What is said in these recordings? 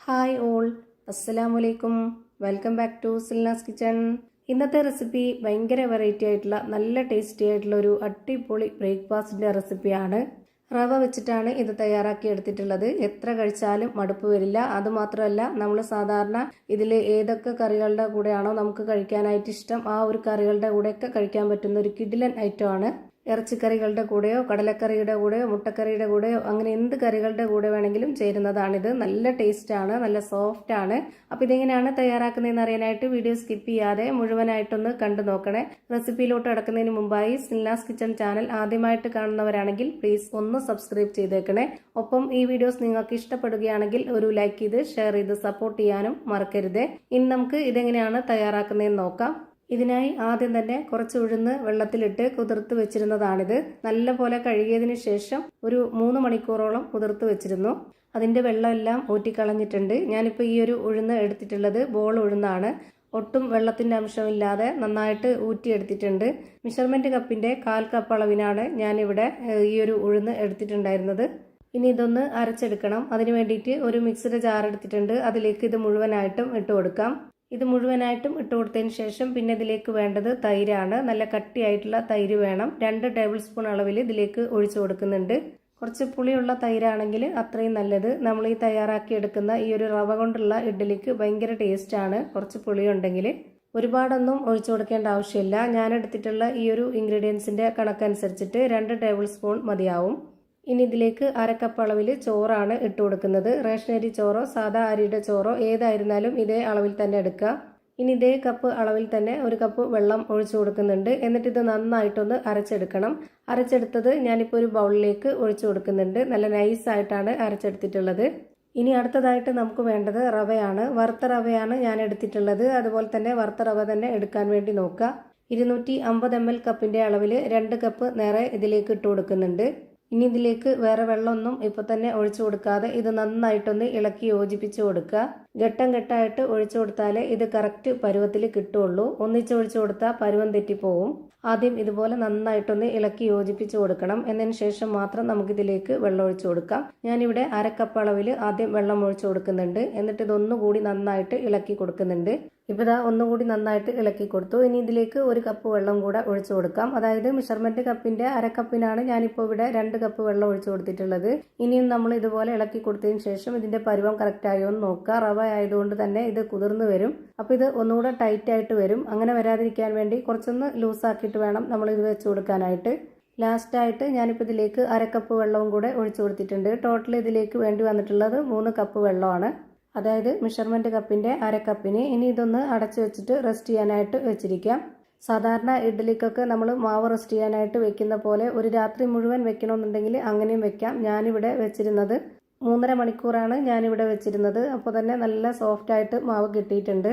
Hi all, അസ്സലാമലൈക്കും. Welcome back to Silna's kitchen. ഇന്നത്തെ recipe ഭയങ്കര വെറൈറ്റി ആയിട്ടുള്ള നല്ല ടേസ്റ്റി ആയിട്ടുള്ള ഒരു അടിപൊളി ബ്രേക്ക്ഫാസ്റ്റിൻ്റെ റെസിപ്പിയാണ്. റവ വെച്ചിട്ടാണ് ഇത് തയ്യാറാക്കി എടുത്തിട്ടുള്ളത്. എത്ര കഴിച്ചാലും മടുപ്പ് വരില്ല. അതുമാത്രമല്ല, നമ്മൾ സാധാരണ ഇതിൽ ഏതൊക്കെ കറികളുടെ കൂടെയാണോ നമുക്ക് കഴിക്കാനായിട്ട് ഇഷ്ടം, ആ ഒരു കറികളുടെ കൂടെയൊക്കെ കഴിക്കാൻ പറ്റുന്ന ഒരു കിടിലൻ ഐറ്റമാണ്. ഇറച്ചിക്കറികളുടെ കൂടെയോ കടലക്കറിയുടെ കൂടെയോ മുട്ടക്കറിയുടെ കൂടെയോ അങ്ങനെ എന്ത് കറികളുടെ കൂടെ വേണമെങ്കിലും ചേരുന്നതാണിത്. നല്ല ടേസ്റ്റാണ്, നല്ല സോഫ്റ്റ് ആണ്. അപ്പോൾ ഇതെങ്ങനെയാണ് തയ്യാറാക്കുന്നതെന്ന് അറിയാനായിട്ട് വീഡിയോ സ്കിപ്പ് ചെയ്യാതെ മുഴുവനായിട്ടൊന്ന് കണ്ടു നോക്കണേ. റെസിപ്പിയിലോട്ട് കിടക്കുന്നതിന് മുമ്പായി സിൽനാസ് കിച്ചൺ ചാനൽ ആദ്യമായിട്ട് കാണുന്നവരാണെങ്കിൽ പ്ലീസ് ഒന്ന് സബ്സ്ക്രൈബ് ചെയ്തേക്കണേ. ഒപ്പം ഈ വീഡിയോസ് നിങ്ങൾക്ക് ഇഷ്ടപ്പെടുകയാണെങ്കിൽ ഒരു ലൈക്ക് ചെയ്ത് ഷെയർ ചെയ്ത് സപ്പോർട്ട് ചെയ്യാനും മറക്കരുത്. ഇനി നമുക്ക് ഇതെങ്ങനെയാണ് തയ്യാറാക്കുന്നതെന്ന് നോക്കാം. ഇതിനായി ആദ്യം തന്നെ കുറച്ച് ഉഴുന്ന് വെള്ളത്തിലിട്ട് കുതിർത്ത് വെച്ചിരുന്നതാണിത്. നല്ലപോലെ കഴുകിയതിന് ശേഷം ഒരു 3 മണിക്കൂറോളം കുതിർത്ത് വെച്ചിരുന്നു. അതിൻ്റെ വെള്ളമെല്ലാം ഊറ്റിക്കളഞ്ഞിട്ടുണ്ട്. ഞാനിപ്പോൾ ഈ ഒരു ഉഴുന്ന് എടുത്തിട്ടുള്ളത് ബോൾ ഉഴുന്നാണ്. ഒട്ടും വെള്ളത്തിൻ്റെ അംശമില്ലാതെ നന്നായിട്ട് ഊറ്റിയെടുത്തിട്ടുണ്ട്. മെഷർമെൻറ്റ് കപ്പിൻ്റെ 1/4 കപ്പ് അളവിനാണ് ഞാനിവിടെ ഈ ഒരു ഉഴുന്ന് എടുത്തിട്ടുണ്ടായിരുന്നത്. ഇനി ഇതൊന്ന് അരച്ചെടുക്കണം. അതിന് വേണ്ടിയിട്ട് ഒരു മിക്സിയുടെ ജാർ എടുത്തിട്ടുണ്ട്. അതിലേക്ക് ഇത് മുഴുവനായിട്ടും ഇട്ട് കൊടുക്കാം. ഇത് മുഴുവനായിട്ടും ഇട്ട് കൊടുത്തതിന് ശേഷം പിന്നെ ഇതിലേക്ക് വേണ്ടത് തൈരാണ്. നല്ല കട്ടിയായിട്ടുള്ള തൈര് വേണം. 2 ടേബിൾ സ്പൂൺ അളവിൽ ഇതിലേക്ക് ഒഴിച്ചു കൊടുക്കുന്നുണ്ട്. കുറച്ച് പുളിയുള്ള തൈരാണെങ്കിൽ അത്രയും നല്ലത്. നമ്മൾ ഈ തയ്യാറാക്കി എടുക്കുന്ന ഈ ഒരു റവ കൊണ്ടുള്ള ഇഡ്ഡലിക്ക് ഭയങ്കര ടേസ്റ്റാണ് കുറച്ച് പുളിയുണ്ടെങ്കിൽ. ഒരുപാടൊന്നും ഒഴിച്ചു കൊടുക്കേണ്ട ആവശ്യമില്ല. ഞാൻ എടുത്തിട്ടുള്ള ഈ ഒരു ഇൻഗ്രീഡിയൻസിൻ്റെ കണക്കനുസരിച്ചിട്ട് 2 ടേബിൾ സ്പൂൺ മതിയാവും. ഇനി ഇതിലേക്ക് 1/2 കപ്പ് അളവിൽ ചോറാണ് ഇട്ട് കൊടുക്കുന്നത്. റേഷനരി ചോറോ സാധാ അരിയുടെ ചോറോ ഏതായിരുന്നാലും ഇതേ അളവിൽ തന്നെ എടുക്കുക. ഇനി ഇതേ കപ്പ് അളവിൽ തന്നെ 1 കപ്പ് വെള്ളം ഒഴിച്ചു കൊടുക്കുന്നുണ്ട്. എന്നിട്ട് ഇത് നന്നായിട്ടൊന്ന് അരച്ചെടുക്കണം. അരച്ചെടുത്തത് ഞാനിപ്പോൾ ഒരു ബൗളിലേക്ക് ഒഴിച്ചു കൊടുക്കുന്നുണ്ട്. നല്ല നൈസായിട്ടാണ് അരച്ചെടുത്തിട്ടുള്ളത്. ഇനി അടുത്തതായിട്ട് നമുക്ക് വേണ്ടത് റവയാണ്. വറുത്ത റവയാണ് ഞാൻ എടുത്തിട്ടുള്ളത്. അതുപോലെ തന്നെ വറുത്ത റവ തന്നെ എടുക്കാൻ വേണ്ടി നോക്കുക. 250 ml കപ്പിൻ്റെ അളവിൽ 2 കപ്പ് നിറയെ ഇതിലേക്ക് ഇട്ട് കൊടുക്കുന്നുണ്ട്. ഇനി ഇതിലേക്ക് വേറെ വെള്ളമൊന്നും ഇപ്പോൾ തന്നെ ഒഴിച്ചു കൊടുക്കാതെ ഇത് നന്നായിട്ടൊന്ന് ഇളക്കി യോജിപ്പിച്ച് കൊടുക്കുക. ഘട്ടം ഘട്ടമായിട്ട് ഒഴിച്ചു കൊടുത്താലേ ഇത് കറക്റ്റ് പരുവത്തിൽ കിട്ടുള്ളൂ. ഒന്നിച്ച് ഒഴിച്ചു കൊടുത്താൽ പരുവം തെറ്റിപ്പോവും. ആദ്യം ഇതുപോലെ നന്നായിട്ടൊന്ന് ഇളക്കി യോജിപ്പിച്ച് കൊടുക്കണം. എന്നതിന് ശേഷം മാത്രം നമുക്കിതിലേക്ക് വെള്ളം ഒഴിച്ചു കൊടുക്കാം. ഞാനിവിടെ 1/2 കപ്പ് അളവിൽ ആദ്യം വെള്ളം ഒഴിച്ചു കൊടുക്കുന്നുണ്ട്. എന്നിട്ട് ഇതൊന്നുകൂടി നന്നായിട്ട് ഇളക്കി കൊടുക്കുന്നുണ്ട്. ഇപ്പോൾ ഇതാ ഒന്നുകൂടി നന്നായിട്ട് ഇളക്കി കൊടുത്തു. ഇനി ഇതിലേക്ക് 1 കപ്പ് വെള്ളം കൂടെ ഒഴിച്ചു കൊടുക്കാം. അതായത് മെഷർമെൻറ്റ് കപ്പിൻ്റെ 1/2 കപ്പിനാണ് ഞാനിപ്പോൾ ഇവിടെ 2 കപ്പ് വെള്ളം ഒഴിച്ചു കൊടുത്തിട്ടുള്ളത്. ഇനിയും നമ്മൾ ഇതുപോലെ ഇളക്കി കൊടുത്തതിന് ശേഷം ഇതിൻ്റെ പരുവം കറക്റ്റായോ എന്ന് നോക്കുക. റവ ആയതുകൊണ്ട് തന്നെ ഇത് കുതിർന്ന് വരും. അപ്പോൾ ഇത് ഒന്നുകൂടെ ടൈറ്റായിട്ട് വരും. അങ്ങനെ വരാതിരിക്കാൻ വേണ്ടി കുറച്ചൊന്ന് ലൂസാക്കിയിട്ട് വേണം നമ്മൾ ഇത് വെച്ച് കൊടുക്കാനായിട്ട്. ലാസ്റ്റായിട്ട് ഞാനിപ്പോൾ ഇതിലേക്ക് 1/2 കപ്പ് വെള്ളവും കൂടെ ഒഴിച്ചു കൊടുത്തിട്ടുണ്ട്. ടോട്ടൽ ഇതിലേക്ക് വേണ്ടി വന്നിട്ടുള്ളത് 3 കപ്പ് വെള്ളമാണ്. അതായത് മെഷർമെൻറ്റ് കപ്പിൻ്റെ 1/2 കപ്പിന്. ഇനി ഇതൊന്ന് അടച്ചു വെച്ചിട്ട് റെസ്റ്റ് ചെയ്യാനായിട്ട് വെച്ചിരിക്കാം. സാധാരണ ഇഡ്ഡലിക്കൊക്കെ നമ്മൾ മാവ് റെസ്റ്റ് ചെയ്യാനായിട്ട് വെക്കുന്ന പോലെ ഒരു രാത്രി മുഴുവൻ വെക്കണമെന്നുണ്ടെങ്കിൽ അങ്ങനെയും വെക്കാം. ഞാനിവിടെ വെച്ചിരുന്നത് 3.5 മണിക്കൂറാണ് ഞാനിവിടെ വെച്ചിരുന്നത്. അപ്പോൾ തന്നെ നല്ല സോഫ്റ്റായിട്ട് മാവ് കിട്ടിയിട്ടുണ്ട്.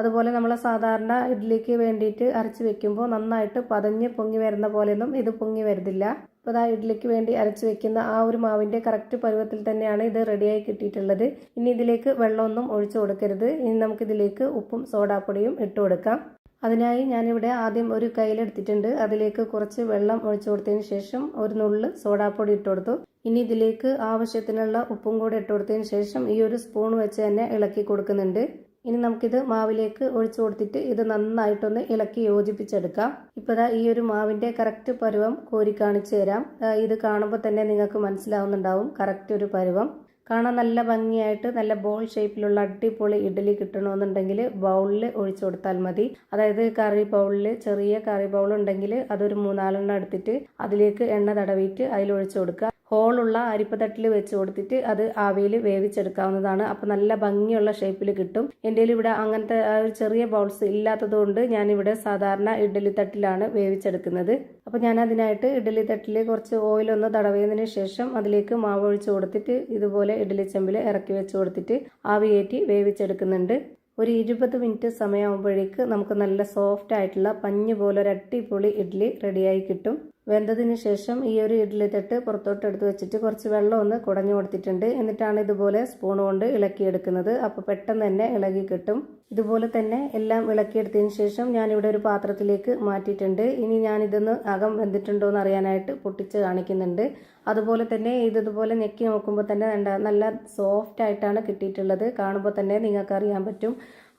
അതുപോലെ നമ്മൾ സാധാരണ ഇഡ്ഡലിക്ക് വേണ്ടിയിട്ട് അരച്ച് വെക്കുമ്പോൾ നന്നായിട്ട് പതഞ്ഞ് പൊങ്ങി വരുന്ന പോലെയൊന്നും ഇത് പൊങ്ങി വരുന്നില്ല. അപ്പോൾ ആ ഇഡ്ഡലിക്ക് വേണ്ടി അരച്ച് വെക്കുന്ന ആ ഒരു മാവിൻ്റെ കറക്റ്റ് പരുവത്തിൽ തന്നെയാണ് ഇത് റെഡിയായി കിട്ടിയിട്ടുള്ളത്. ഇനി ഇതിലേക്ക് വെള്ളമൊന്നും ഒഴിച്ചു കൊടുക്കരുത്. ഇനി നമുക്കിതിലേക്ക് ഉപ്പും സോഡാപ്പൊടിയും ഇട്ട് കൊടുക്കാം. അതിനായി ഞാനിവിടെ ആദ്യം ഒരു കയ്യിലെടുത്തിട്ടുണ്ട്. അതിലേക്ക് കുറച്ച് വെള്ളം ഒഴിച്ചു കൊടുത്തതിന് ശേഷം ഒരു നുള്ള് സോഡാപ്പൊടി ഇട്ട് കൊടുത്തു. ഇനി ഇതിലേക്ക് ആവശ്യത്തിനുള്ള ഉപ്പും കൂടെ ഇട്ട് കൊടുത്തതിന് ശേഷം ഈ ഒരു സ്പൂൺ വെച്ച് തന്നെ ഇളക്കി കൊടുക്കുന്നുണ്ട്. ഇനി നമുക്കിത് മാവിലേക്ക് ഒഴിച്ചു കൊടുത്തിട്ട് ഇത് നന്നായിട്ടൊന്ന് ഇളക്കി യോജിപ്പിച്ചെടുക്കാം. ഇപ്പോൾ ഈ ഒരു മാവിൻ്റെ കറക്റ്റ് പരുവം കോരി കാണിച്ചു തരാം. ഇത് കാണുമ്പോൾ തന്നെ നിങ്ങൾക്ക് മനസ്സിലാവുന്നുണ്ടാവും കറക്റ്റ് ഒരു പരുവം. കാണാൻ നല്ല ഭംഗിയായിട്ട് നല്ല ബോൾ ഷേപ്പിലുള്ള അടിപൊളി ഇഡ്ഡലി കിട്ടണമെന്നുണ്ടെങ്കിൽ ബൗളിൽ ഒഴിച്ചു കൊടുത്താൽ മതി. അതായത് കറി ബൗളിൽ ചെറിയ കറി ബൗൾ ഉണ്ടെങ്കിൽ അതൊരു 3-4 എടുത്തിട്ട് അതിലേക്ക് എണ്ണ തടവിയിട്ട് അതിലൊഴിച്ചു കൊടുക്കുക. ഹോളുള്ള അരിപ്പത്തട്ടിൽ വെച്ച് കൊടുത്തിട്ട് അത് ആവിയിൽ വേവിച്ചെടുക്കാവുന്നതാണ്. അപ്പോൾ നല്ല ഭംഗിയുള്ള ഷേപ്പിൽ കിട്ടും. എൻ്റെ ഇവിടെ അങ്ങനത്തെ ഒരു ചെറിയ ബൗൾസ് ഇല്ലാത്തതുകൊണ്ട് ഞാനിവിടെ സാധാരണ ഇഡ്ഡലി തട്ടിലാണ് വേവിച്ചെടുക്കുന്നത്. അപ്പോൾ ഞാൻ അതിനായിട്ട് ഇഡ്ഡലി തട്ടിൽ കുറച്ച് ഓയിലൊന്ന് തടവിയതിന് ശേഷം അതിലേക്ക് മാവ് ഒഴിച്ച് കൊടുത്തിട്ട് ഇതുപോലെ ഇഡ്ഡലി ചെമ്പിൽ ഇറക്കി വെച്ച് കൊടുത്തിട്ട് ആവിയേറ്റി വേവിച്ചെടുക്കുന്നുണ്ട്. ഒരു 20 മിനിറ്റ് സമയമാകുമ്പോഴേക്ക് നമുക്ക് നല്ല സോഫ്റ്റ് ആയിട്ടുള്ള പഞ്ഞ് പോലെ ഒരു അടിപൊളി ഇഡ്ഡലി റെഡിയായി കിട്ടും. വെന്തതിന് ശേഷം ഈ ഒരു ഇഡ്ഡലി തട്ട് പുറത്തോട്ട് എടുത്ത് വെച്ചിട്ട് കുറച്ച് വെള്ളം ഒന്ന് കുടഞ്ഞു കൊടുത്തിട്ടുണ്ട്. എന്നിട്ടാണ് ഇതുപോലെ സ്പൂൺ കൊണ്ട് ഇളക്കിയെടുക്കുന്നത്. അപ്പോൾ പെട്ടെന്ന് തന്നെ ഇളകി കിട്ടും. ഇതുപോലെ തന്നെ എല്ലാം ഇളക്കിയെടുത്തതിന് ശേഷം ഞാനിവിടെ ഒരു പാത്രത്തിലേക്ക് മാറ്റിയിട്ടുണ്ട്. ഇനി ഞാനിതൊന്ന് അകം വെന്തിട്ടുണ്ടോ എന്ന് അറിയാനായിട്ട് പൊട്ടിച്ച് കാണിക്കുന്നുണ്ട്. അതുപോലെ തന്നെ ഇതുപോലെ ഞെക്കി നോക്കുമ്പോൾ തന്നെ നല്ല സോഫ്റ്റ് ആയിട്ടാണ് കിട്ടിയിട്ടുള്ളത്. കാണുമ്പോൾ തന്നെ നിങ്ങൾക്ക് അറിയാൻ പറ്റും.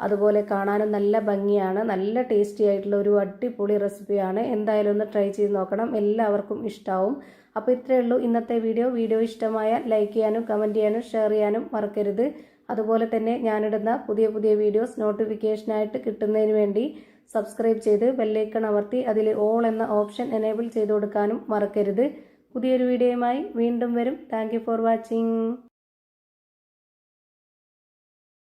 അതുപോലെ കാണാനും നല്ല ഭംഗിയാണ്. നല്ല ടേസ്റ്റി ആയിട്ടുള്ള ഒരു അടിപൊളി റെസിപ്പിയാണ്. എന്തായാലും ഒന്ന് ട്രൈ ചെയ്ത് നോക്കണം. എല്ലാവർക്കും ഇഷ്ടമാവും. അപ്പോൾ ഇത്രയേ ഉള്ളൂ ഇന്നത്തെ വീഡിയോ ഇഷ്ടമായാൽ ലൈക്ക് ചെയ്യാനും കമൻറ്റ് ചെയ്യാനും ഷെയർ ചെയ്യാനും മറക്കരുത്. അതുപോലെ തന്നെ ഞാനിടുന്ന പുതിയ വീഡിയോസ് നോട്ടിഫിക്കേഷനായിട്ട് കിട്ടുന്നതിന് വേണ്ടി സബ്സ്ക്രൈബ് ചെയ്ത് ബെല്ലൈക്കൺ അമർത്തി അതിൽ ഓൾ എന്ന ഓപ്ഷൻ എനേബിൾ ചെയ്ത് കൊടുക്കാനും മറക്കരുത്. പുതിയൊരു വീഡിയോയുമായി വീണ്ടും വരും. Thank you for watching.